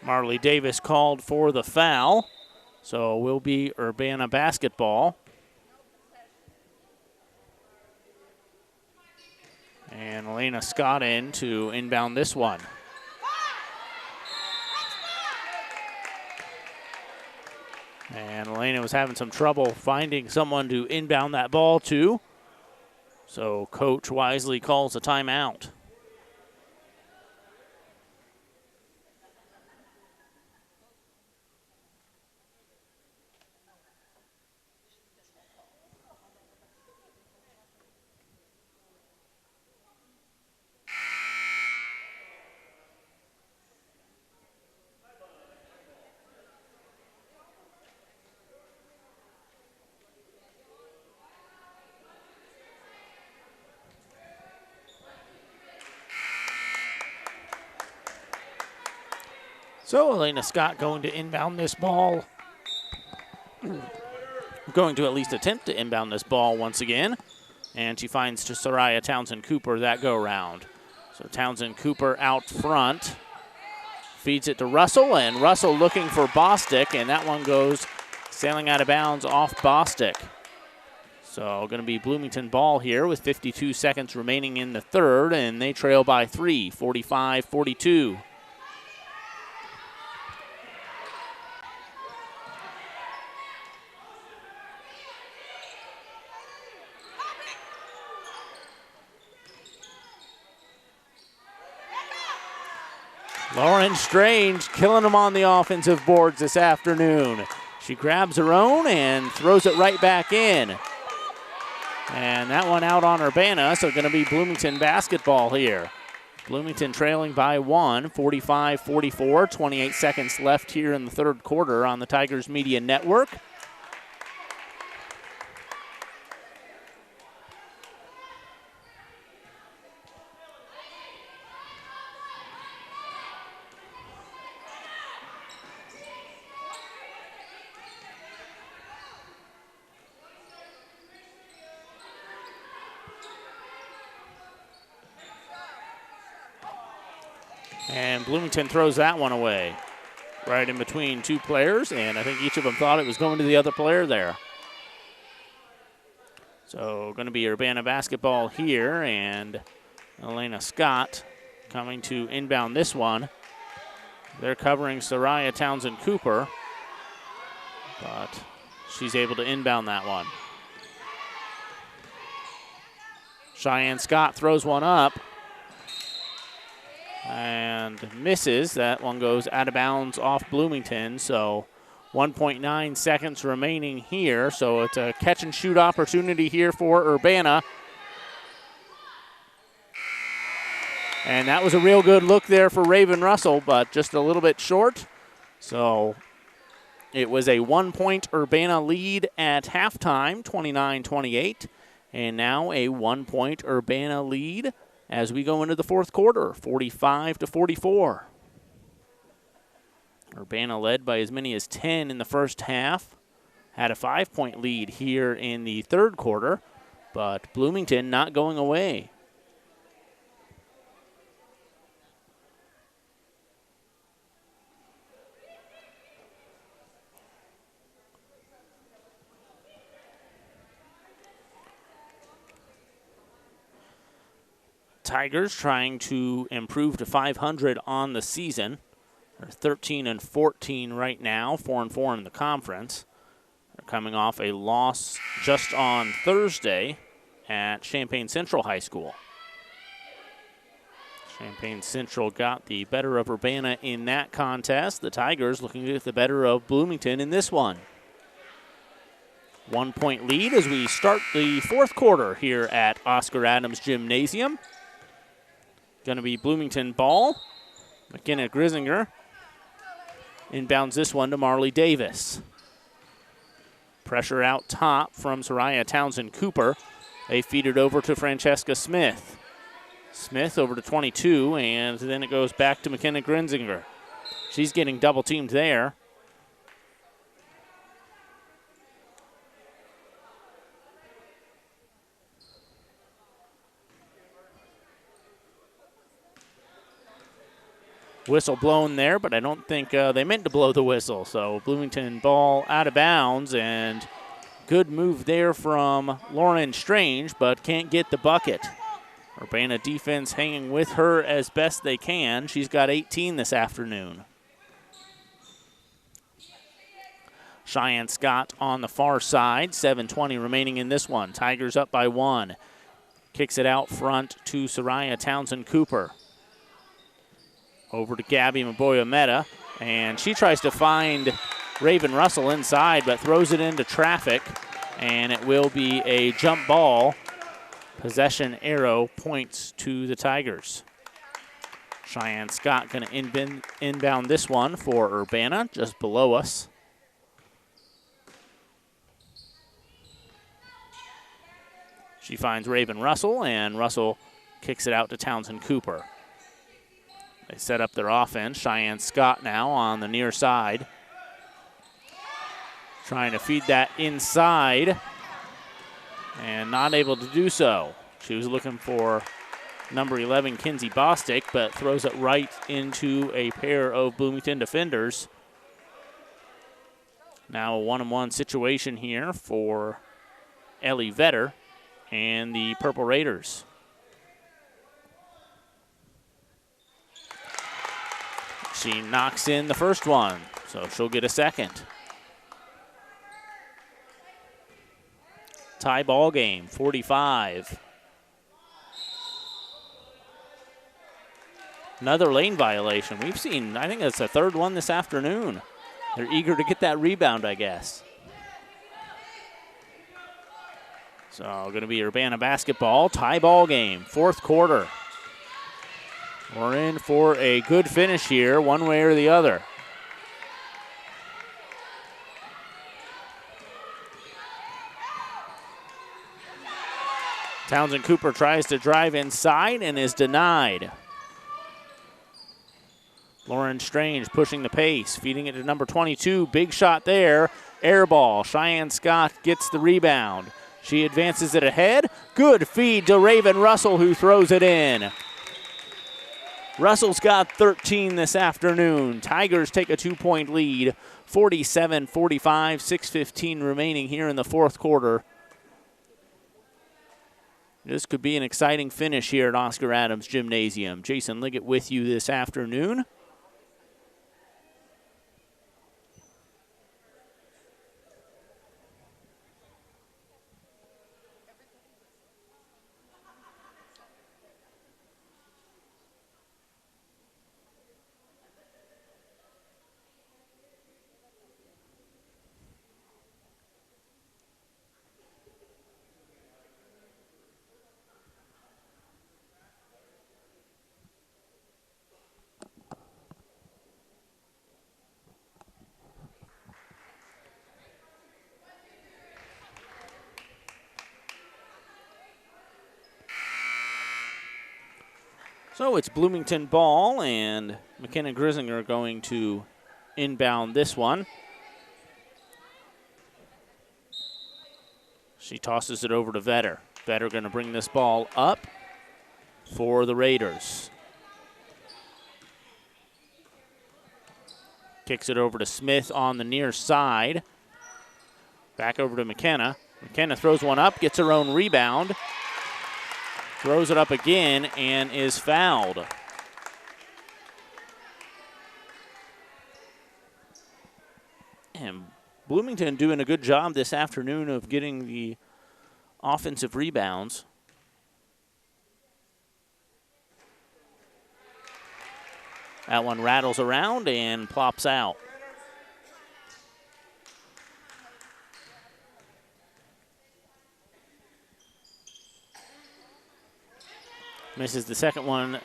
Marley Davis called for the foul, so it will be Urbana basketball. And Elena Scott in to inbound this one. And Elena was having some trouble finding someone to inbound that ball to. So Coach wisely calls a timeout. So Elena Scott going to inbound this ball going to at least attempt to inbound this ball once again. And she finds to Soraya Townsend Cooper that go round. So Townsend Cooper out front. Feeds it to Russell, and Russell looking for Bostic, and that one goes sailing out of bounds off Bostic. So going to be Bloomington ball here with 52 seconds remaining in the third, and they trail by 3, 45-42. Lauren Strange killing them on the offensive boards this afternoon. She grabs her own and throws it right back in. And that one out on Urbana, so going to be Bloomington basketball here. Bloomington trailing by 1, 45-44, 28 seconds left here in the third quarter on the Tigers Media Network. And Bloomington throws that one away. Right in between two players, and I think each of them thought it was going to the other player there. So going to be Urbana basketball here, and Elena Scott coming to inbound this one. They're covering Soraya Townsend Cooper, but she's able to inbound that one. Cheyenne Scott throws one up and misses. That one goes out of bounds off Bloomington, so 1.9 seconds remaining here, so it's a catch and shoot opportunity here for Urbana. And that was a real good look there for Raven Russell, but just a little bit short. So it was a 1-point Urbana lead at halftime, 29-28, and now a 1-point Urbana lead as we go into the fourth quarter, 45-44. Urbana led by as many as 10 in the first half. Had a 5-point lead here in the third quarter, but Bloomington not going away. Tigers trying to improve to 500 on the season. They're 13-14 right now, 4-4 in the conference. They're coming off a loss just on Thursday at Champaign Central High School. Champaign Central got the better of Urbana in that contest. The Tigers looking to get the better of Bloomington in this one. 1-point lead as we start the fourth quarter here at Oscar Adams Gymnasium. Going to be Bloomington ball. McKenna Grisinger inbounds this one to Marley Davis. Pressure out top from Soraya Townsend Cooper. They feed it over to Francesca Smith. Smith over to 22, and then it goes back to McKenna Grisinger. She's getting double teamed there. Whistle blown there, but I don't think they meant to blow the whistle. So Bloomington ball out of bounds, and good move there from Lauren Strange, but can't get the bucket. Urbana defense hanging with her as best they can. She's got 18 this afternoon. Cheyenne Scott on the far side, 7:20 remaining in this one. Tigers up by 1. Kicks it out front to Soraya Townsend Cooper. Over to Gabby Maboya Meta, and she tries to find Raven Russell inside, but throws it into traffic, and it will be a jump ball. Possession arrow points to the Tigers. Cheyenne Scott going to inbound this one for Urbana, just below us. She finds Raven Russell, and Russell kicks it out to Townsend Cooper. They set up their offense. Cheyenne Scott now on the near side. Trying to feed that inside and not able to do so. She was looking for number 11, Kinsey Bostick, but throws it right into a pair of Bloomington defenders. Now a 1-on-1 situation here for Ellie Vetter and the Purple Raiders. She knocks in the first one, so she'll get a second. Tie ball game, 45. Another lane violation. We've seen, I think that's the third one this afternoon. They're eager to get that rebound, I guess. So going to be Urbana basketball, tie ball game, fourth quarter. We're in for a good finish here, one way or the other. Townsend Cooper tries to drive inside and is denied. Lauren Strange pushing the pace, feeding it to number 22. Big shot there. Air ball. Cheyenne Scott gets the rebound. She advances it ahead. Good feed to Raven Russell, who throws it in. Russell's got 13 this afternoon. Tigers take a 2-point lead, 47-45, 6:15 remaining here in the fourth quarter. This could be an exciting finish here at Oscar Adams Gymnasium. Jason Liggett with you this afternoon. So it's Bloomington ball, and McKenna Grisinger going to inbound this one. She tosses it over to Vetter. Vetter going to bring this ball up for the Raiders. Kicks it over to Smith on the near side. Back over to McKenna. McKenna throws one up, gets her own rebound. Throws it up again and is fouled. And Bloomington doing a good job this afternoon of getting the offensive rebounds. That one rattles around and plops out. Misses the second one,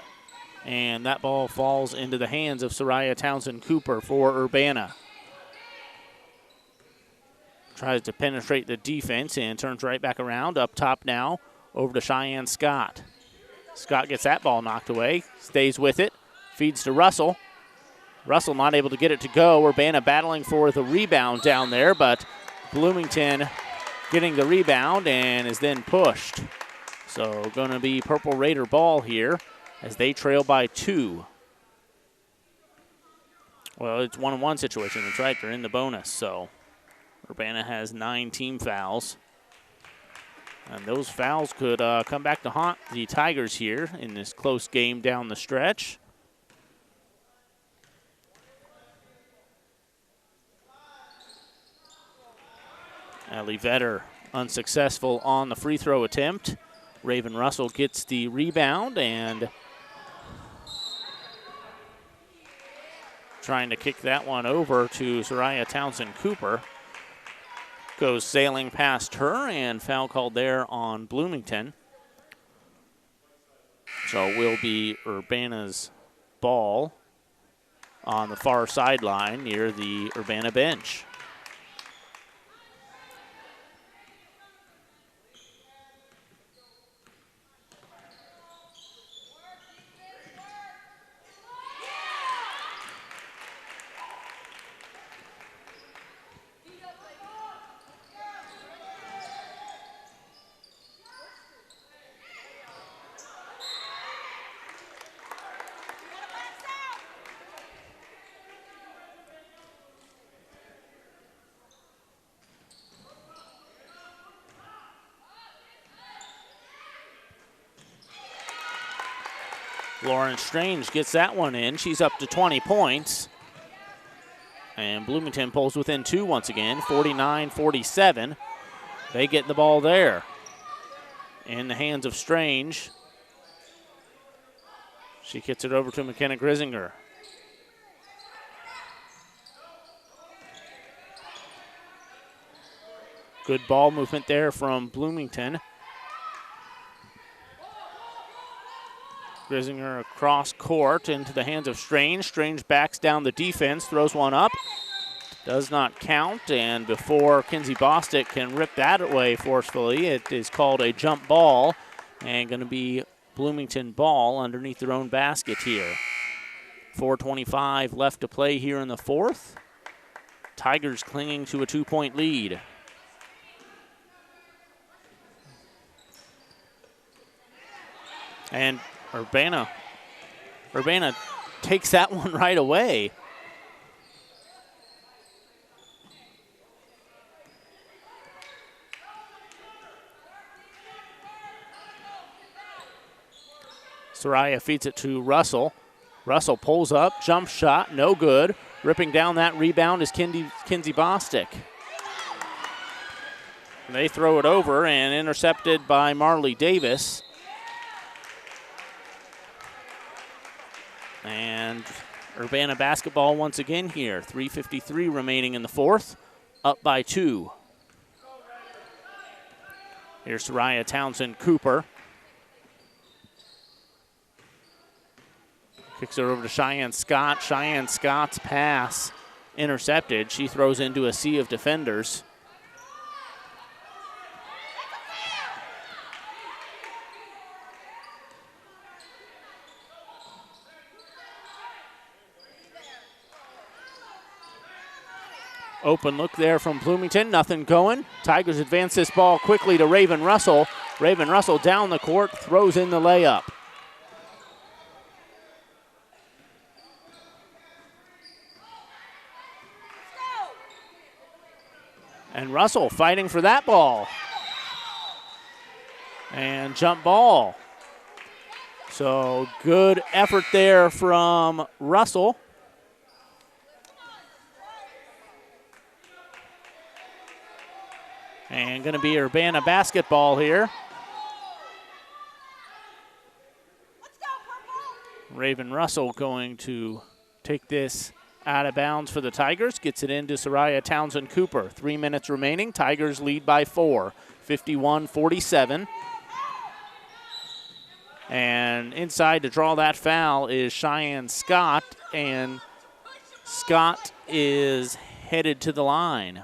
and that ball falls into the hands of Soraya Townsend Cooper for Urbana. Tries to penetrate the defense and turns right back around. Up top now, over to Cheyenne Scott. Scott gets that ball knocked away, stays with it, feeds to Russell. Russell not able to get it to go. Urbana battling for the rebound down there, but Bloomington getting the rebound and is then pushed. So going to be Purple Raider ball here as they trail by 2. Well, it's 1-on-1 situation. That's right. They're in the bonus. So Urbana has 9 team fouls. And those fouls could come back to haunt the Tigers here in this close game down the stretch. Ellie Vetter unsuccessful on the free throw attempt. Raven Russell gets the rebound and trying to kick that one over to Soraya Townsend Cooper. Goes sailing past her and foul called there on Bloomington. So it will be Urbana's ball on the far sideline near the Urbana bench. Lauren Strange gets that one in. She's up to 20 points. And Bloomington pulls within 2 once again, 49-47. They get the ball there in the hands of Strange. She gets it over to McKenna Grisinger. Good ball movement there from Bloomington. Grisinger across court into the hands of Strange. Strange backs down the defense, throws one up. Does not count, and before Kinsey Bostick can rip that away forcefully, it is called a jump ball and going to be Bloomington ball underneath their own basket here. 4:25 left to play here in the fourth. Tigers clinging to a 2-point lead. And Urbana takes that one right away. Soraya feeds it to Russell. Russell pulls up, jump shot, no good. Ripping down that rebound is Kinsey Bostick. They throw it over and intercepted by Marley Davis. And Urbana basketball once again here. 3:53 remaining in the fourth, up by 2. Here's Soraya Townsend Cooper. Kicks it over to Cheyenne Scott. Cheyenne Scott's pass intercepted. She throws into a sea of defenders. Open look there from Bloomington, nothing going. Tigers advance this ball quickly to Raven Russell. Raven Russell down the court, throws in the layup. And Russell fighting for that ball. And jump ball. So good effort there from Russell. And going to be Urbana basketball here. Raven Russell going to take this out of bounds for the Tigers. Gets it into Soraya Townsend Cooper. 3 minutes remaining. Tigers lead by 4. 51-47. And inside to draw that foul is Cheyenne Scott. And Scott is headed to the line.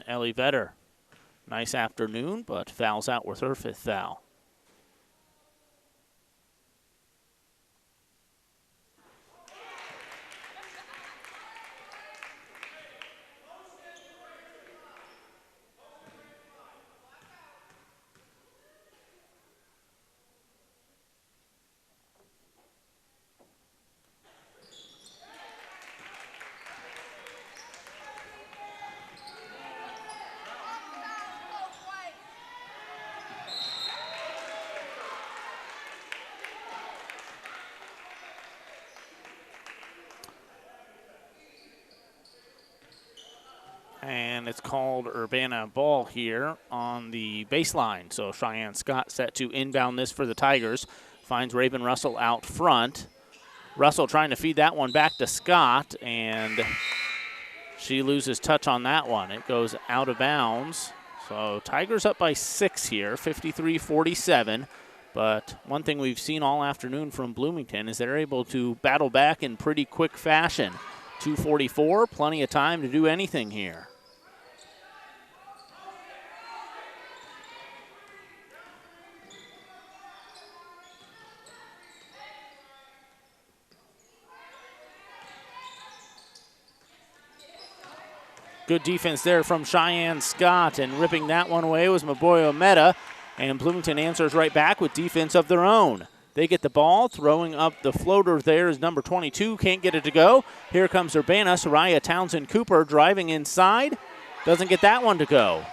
Ellie Vetter, nice afternoon, but fouls out with her 5th foul. And it's called Urbana ball here on the baseline. So Cheyenne Scott set to inbound this for the Tigers. Finds Raven Russell out front. Russell trying to feed that one back to Scott, and she loses touch on that one. It goes out of bounds. So Tigers up by 6 here, 53-47. But one thing we've seen all afternoon from Bloomington is they're able to battle back in pretty quick fashion. 2:44, plenty of time to do anything here. Good defense there from Cheyenne Scott, and ripping that one away was Maboyo Meta, and Bloomington answers right back with defense of their own. They get the ball. Throwing up the floater there is number 22. Can't get it to go. Here comes Urbana. Soraya Townsend Cooper driving inside. Doesn't get that one to go.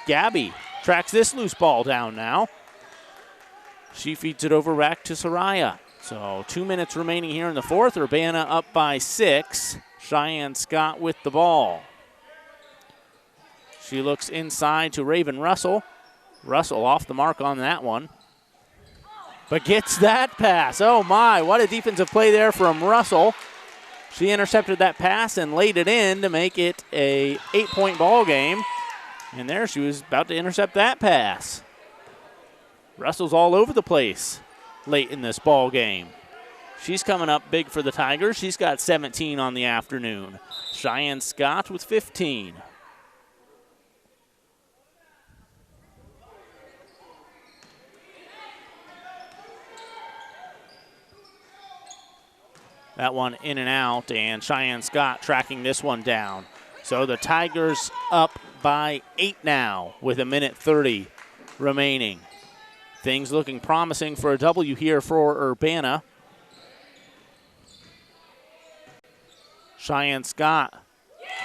Gabby tracks this loose ball down now. She feeds it over back to Soraya. So 2 minutes remaining here in the fourth. Urbana up by 6. Cheyenne Scott with the ball. She looks inside to Raven Russell. Russell off the mark on that one, but gets that pass. Oh my, what a defensive play there from Russell. She intercepted that pass and laid it in to make it a 8-point ball game. And there she was about to intercept that pass. Russell's all over the place late in this ball game. She's coming up big for the Tigers. She's got 17 on the afternoon. Cheyenne Scott with 15. That one in and out, and Cheyenne Scott tracking this one down. So the Tigers up by 8 now with 1:30 remaining. Things looking promising for a W here for Urbana. Cheyenne Scott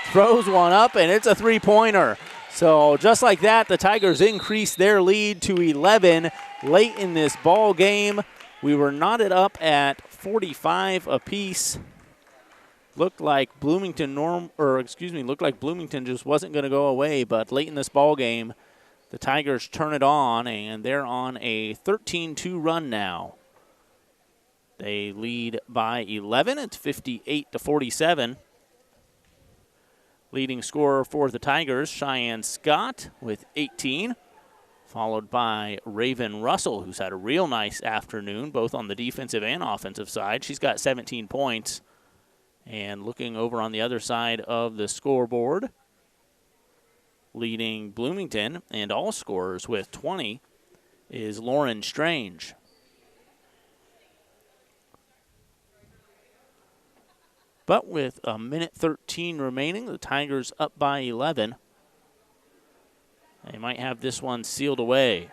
throws one up, and it's a three-pointer. So just like that, the Tigers increase their lead to 11 late in this ball game. We were knotted up at 45 apiece. Looked like Bloomington just wasn't going to go away, but late in this ball game, the Tigers turn it on, and they're on a 13-2 run now. They lead by 11. It's 58-47. Leading scorer for the Tigers, Cheyenne Scott with 18. Followed by Raven Russell, who's had a real nice afternoon, both on the defensive and offensive side. She's got 17 points. And looking over on the other side of the scoreboard, leading Bloomington and all scorers with 20 is Lauren Strange. But with 1:13 remaining, the Tigers up by 11. They might have this one sealed away.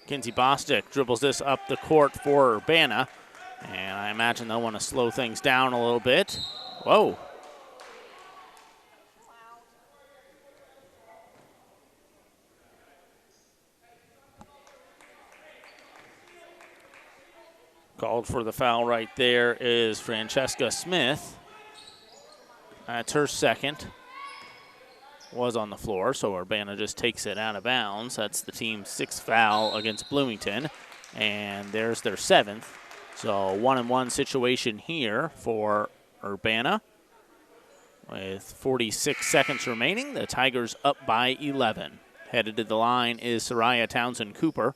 Kinsey Bostic dribbles this up the court for Urbana, and I imagine they'll want to slow things down a little bit. Whoa. Called for the foul right there is Francesca Smith. That's her second. Was on the floor, so Urbana just takes it out of bounds. That's the team's 6th foul against Bloomington, and there's their 7th. So 1-and-1 situation here for Urbana. With 46 seconds remaining, the Tigers up by 11. Headed to the line is Soraya Townsend Cooper,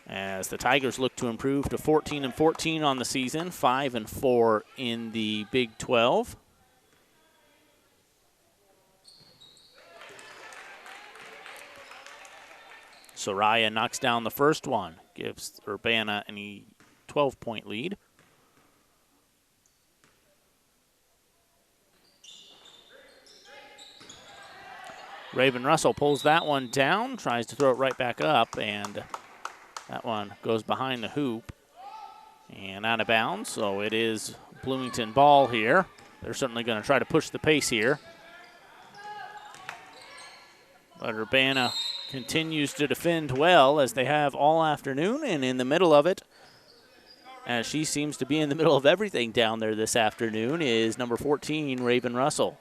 as the Tigers look to improve to 14-14 on the season, 5-4 in the Big 12. Soraya knocks down the first one, gives Urbana a 12-point lead. Raven Russell pulls that one down, tries to throw it right back up, and that one goes behind the hoop and out of bounds. So it is Bloomington ball here. They're certainly going to try to push the pace here. But Urbana continues to defend well, as they have all afternoon, and in the middle of it, as she seems to be in the middle of everything down there this afternoon, is number 14, Raven Russell.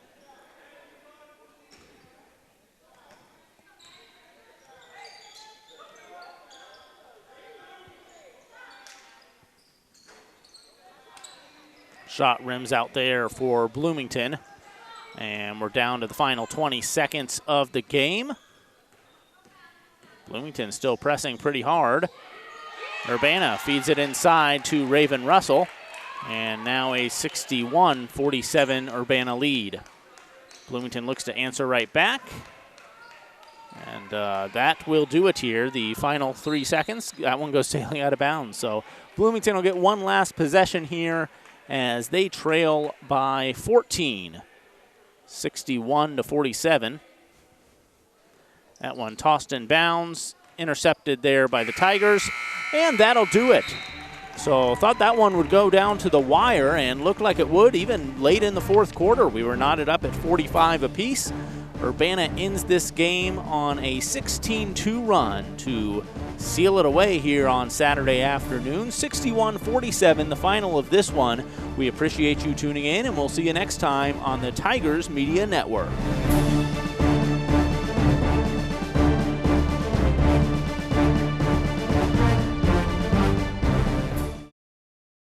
Shot rims out there for Bloomington. And we're down to the final 20 seconds of the game. Bloomington still pressing pretty hard. Urbana feeds it inside to Raven Russell. And now a 61-47 Urbana lead. Bloomington looks to answer right back. And that will do it here. The final 3 seconds, that one goes sailing out of bounds. So Bloomington will get one last possession here as they trail by 14, 61-47. That one tossed in bounds, intercepted there by the Tigers, and that'll do it. So thought that one would go down to the wire and looked like it would even late in the fourth quarter. We were knotted up at 45 apiece. Urbana ends this game on a 16-2 run to seal it away here on Saturday afternoon. 61-47, the final of this one. We appreciate you tuning in, and we'll see you next time on the Tigers Media Network.